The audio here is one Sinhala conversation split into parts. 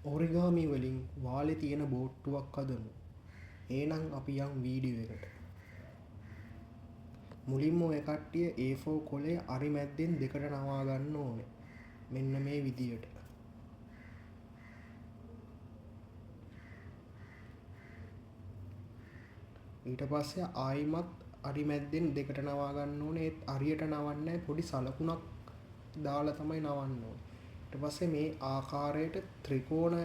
ඔරිගාමි වලින් වාලේ තියෙන බෝට්ටුවක් හදමු. එහෙනම් අපි යන් වීඩියෝ එකට. මුලින්ම ඔය කට්ටිය A4 කොලේ අරි මැද්දෙන් දෙකට නවා ගන්න ඕනේ. මෙන්න මේ විදියට. ඊට පස්සේ ආයිමත් අරි මැද්දෙන් දෙකට නවා ගන්න ඕනේ. ඒත් අරියට නවන්නේ පොඩි සලකුණක් දාලා තමයි නවන්න ඕනේ. ඊට පස්සේ මේ ආකාරයට ත්‍රිකෝණ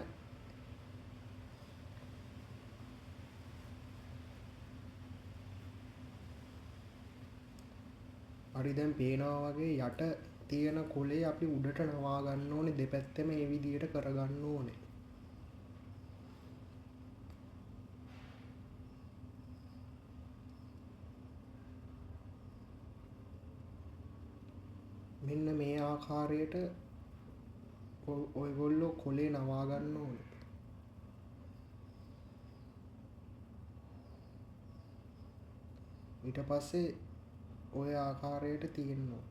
හරි දැන් පේනවා වගේ යට තියෙන කොලේ අපි උඩට නවා ගන්න ඕනේ. දෙපැත්තෙම මේ විදියට කරගන්න ඕනේ. මෙන්න මේ ආකාරයට ඔයගොල්ලෝ කොලේ නවා ගන්න ඕනේ. ඊට පස්සේ ඔය ආකාරයට තියෙනවා.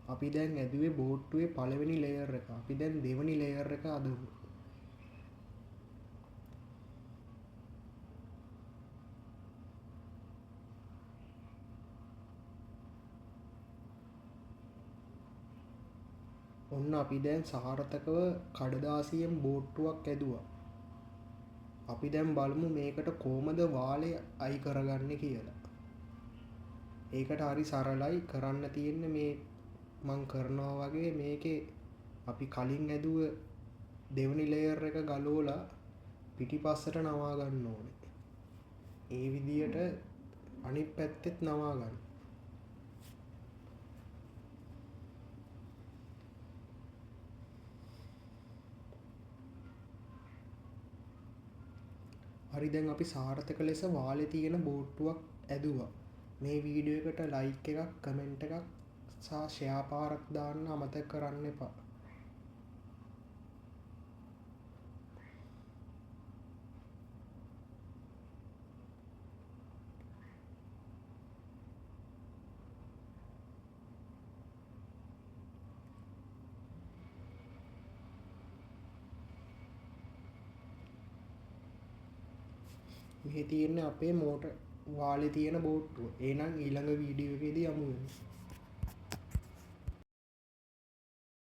අපි දැන් ඇදුවේ බෝට්ටුවේ පළවෙනි ලේයර් එක. අපි දැන් දෙවෙනි ලේයර් එක අදමු. ඔන්න අපි දැන් සාර්ථකව කඩදාසියෙන් බෝට්ටුවක් ඇදුවා. අපි දැන් බලමු මේකට කොහමද වාලේ අයි කරගන්නේ කියලා. ඒකට හරි සරලයි. කරන්න තියෙන්නේ මේ මං කරනවා වගේ මේකේ අපි කලින් ඇදුව දෙවෙනි ලේයර් එක ගලවලා පිටිපස්සට නවා ගන්න ඕනේ. ඒ විදියට අනිත් පැත්තෙත් නවා ගන්න. හරි දැන් අපි සාර්ථක ලෙස වාලේ තියෙන බෝට්ටුවක් ඇදුවා. මේ වීඩියෝ එකට ලයික් එකක්, කමෙන්ට් එකක් සහ ෂෙයා පාරක් දාන්න අමතක කරන්න එපා. මේ තියෙන්නේ අපේ මෝටර් වාලේ තියෙන බෝට්ටුව. එහෙනම් ඊළඟ වීඩියෝ එකේදී යමු.